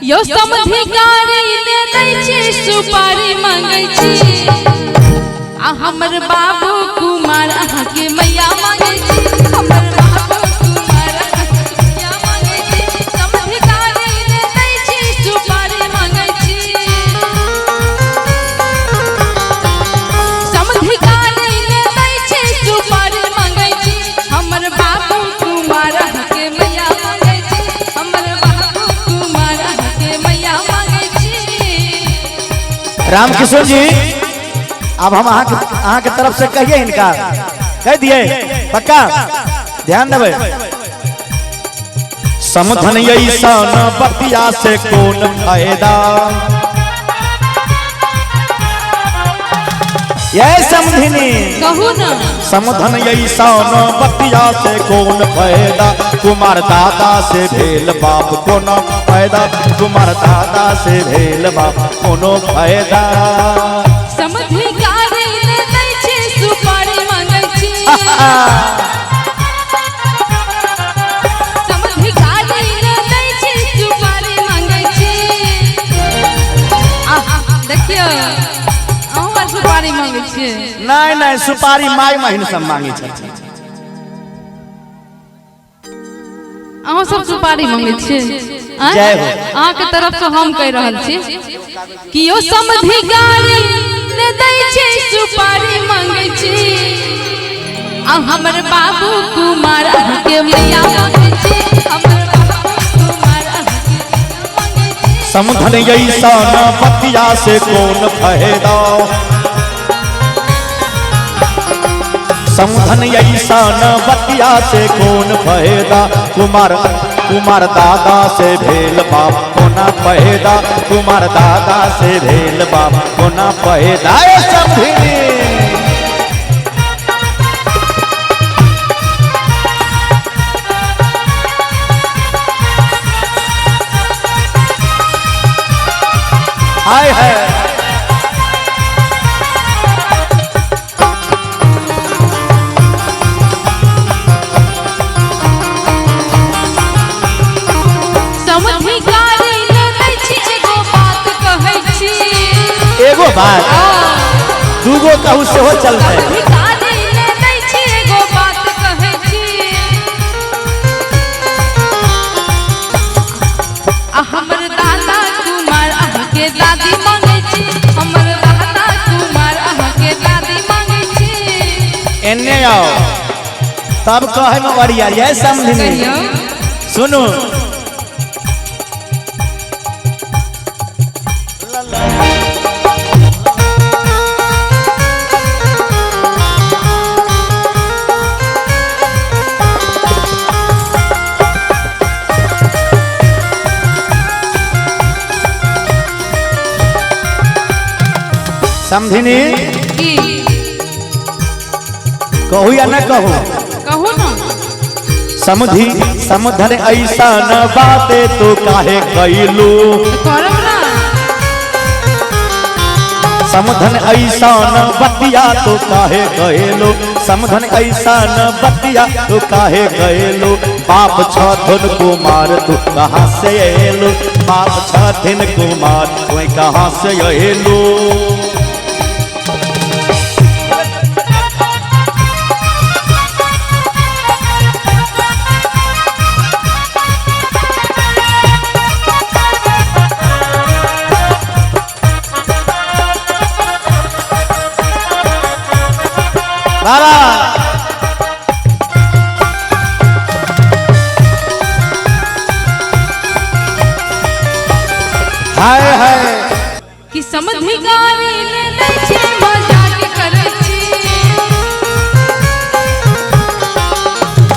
यो समझी गाड़ी ले दै छी सुपारी मांगै छी आ हमर बाबू कुमार अहाँ के मैया मांगै छी हमर बाबू कुमार अहाँ के मैया मांगै छी समझी गाड़ी ले दै छी सुपारी मांगै छी समझी गाड़ी ले दै छी सुपारी मांगै छी हमर बाबू कुमार अहाँ के मैया मांगै छी हमर बाबू कुमार अहाँ के मैया मांगै छी। रामकिशोर जी अब हम अहाँ के तरफ से कहिए इनका कह दिए पक्का ध्यान देवे समधन ऐसा न बतिया से कौन फायदा ये समधिनी कहू ना समधन ऐसा न बतिया से कौन फायदा कुमार दादा से भेल बाप कोनो फायदा कुमार दादा से भेल बाप कोनो फायदा समझी गाड़ी ले दै छी सुपारी मांगै छी समझी गाड़ी ले दै छी सुपारी मांगै छी देखियो अहाँ सुपारी मांगै छी नहीं नहीं सुपारी माई महीन सब मांगी छथिन अहाँ सब सुपारी मांगै छी जय हो अहाँ के तरफ से हम कह रहल छी कि यो समझी गाड़ी ले दै छी सुपारी मांगै छी आ हमर बाबू कुमार अहाँ के मैया मांगै छी हमर बाबू कुमार अहाँ के मांगै छी समधन ऐसा न बतिया से कौन फायदा समधन ऐसा न बतिया से कौन फायदा कुमार दादा से भेल बाप कोना पैदा कुमार दादा से भेल बाप कोना पैदा समधिनी हाय है समझी गाड़ी ले दै छी एगो बात कहै छी एगो बात दूगो कहू से हो चलते समझी गाड़ी ले दै छी एगो बात कहै छी आ हमर दादा कुमार अहाँ के दादी मांगै छी हमर दादा कुमार अहाँ के दादी मांगै छी एन्ने आओ तब कहे में बढ़िया ये समझनी कहियो सुनो समझनी की कहू या न कहू कहू ना समधन ऐसा न बाते तो काहे कैलू करब ना समधन ऐसा न बतिया तो काहे कैलू समधन ऐसा न बतिया तो काहे कैलू बाप छथिन कुमार तू कहाँ से एलू बाप छथिन कुमार तू कहाँ से एलू बाबा हाय हाय कि समझी गाड़ी ले दै छी मजाक करै छी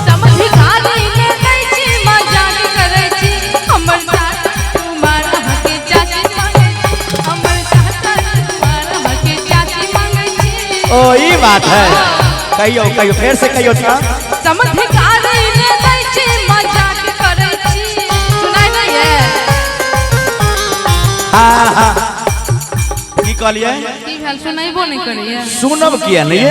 समझी गाड़ी ले दै छी मजाक करै छी हमर चाचा कुमार अहाँ के चाची मांगै छी हमर चाचा कुमार अहाँ के चाची मांगै छी ओ ई बात है कहियो कहियो फिर से कहियो था समझी गाड़ी ले दै छी मजाक करै छी सुनाई नहीं है हाँ हाँ की कहलिए की भेल सुनाइबो नहीं करैया सुनब किया नहीं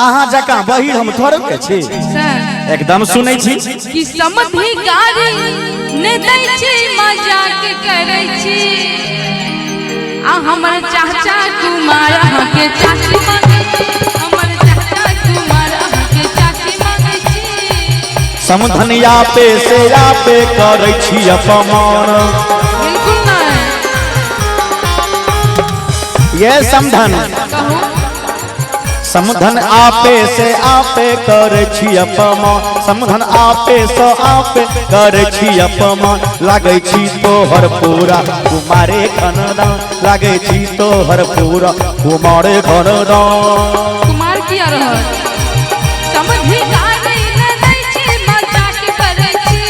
अहाँ जकाँ बहिर हम थोड़े के छी सर एकदम सुनै छी कि समधि गारी ने दै छी मजाक करै छी आ हमर चाचा कुमार अहाँके चाची मांगै छी हमर चाचा कुमार अहाँके चाची मांगै छी समधनिया पे से आपे करै छी अपमान बिल्कुल नहीं ये समधन समधन आपे से आपे करे छी अपमान समधन आपे से आपे करे छी अपमान लागे छी तोहर पूरा कुमारे खनदान लागे छी तोहर पूरा कुमारे खनदान कुमार किया रह समधि गारी ने दै छी मजाक करै छी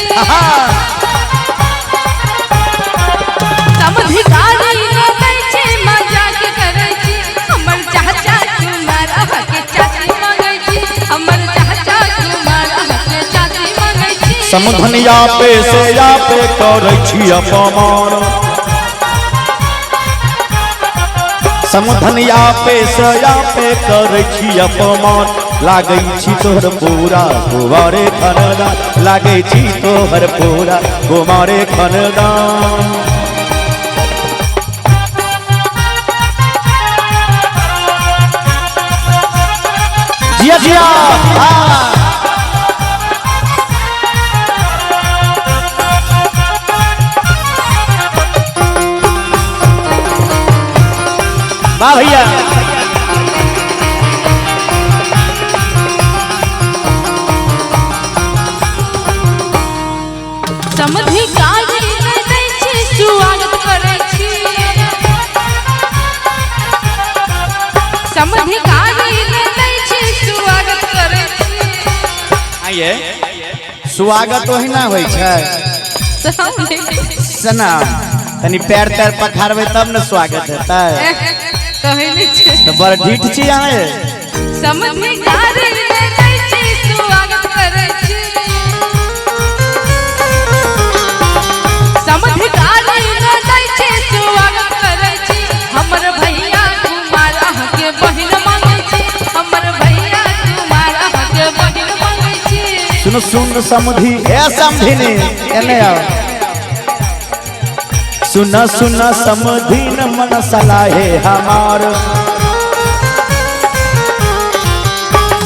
समधि गारी ने दै छी मजाक करै छी हमर चाचा कुमार अहाँके चाची मांगै छी हमर चाचा कुमार अहाँके चाची मांगै छी समधनिया पे से आपे करे छी अपमान समधनिया पे से आपे करे छी अपमान लागे छी तोहर पूरा कुमारे खनदान लागे छी तोहर पूरा कुमारे खनदान जिया जिया वाह भैया समधि गारी ने दै छी स्वागत करै छी समधि गारी ने दै छी स्वागत करै छी आइए स्वागत ओहिना होइ छै सना तनी पैर तैर पखारबै तब न स्वागत हेतै कहै नै छै तो बड़ ढीठ छी अहाँ समधि गारी ने दै छी स्वागत करै छी समधि गारी ने दै छी स्वागत करै छी हमर भैया कुमार अहाँके बहिन मांगै छी हमर भैया कुमार अहाँके बहिन मांगै छी सुन सुन समधि ए समधिनी एने आओ सुन सुन समधीन मन सलाहे हमार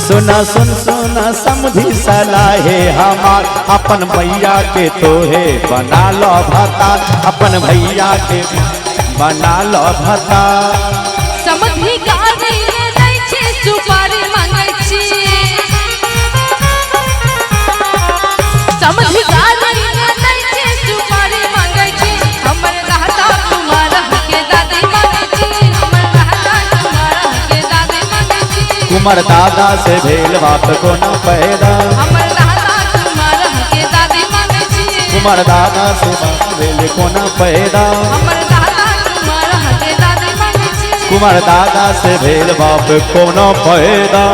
सुन सुन सुन समधि सलाहे हमार अपन भैया के तोहे बना लो भता अपन भैया के बना लो भता समधि गारी ने दै छी सुपारी मांगै छी समधि गारी ने दै छी सुपारी मांगै छी हमर दादा कुमार अहाँके दादी मांगै छी हमर दादा कुमार अहाँके दादी मांगै छी कुमार दादा से भेल बाप को न पैदा हमर दादा कुमार अहाँके दादी मांगै छी कुमार दादा से बाप भेल को न पैदा हमर दादा कुमार अहाँके दादी मांगै छी कुमार दादा से भेल बाप को न पैदा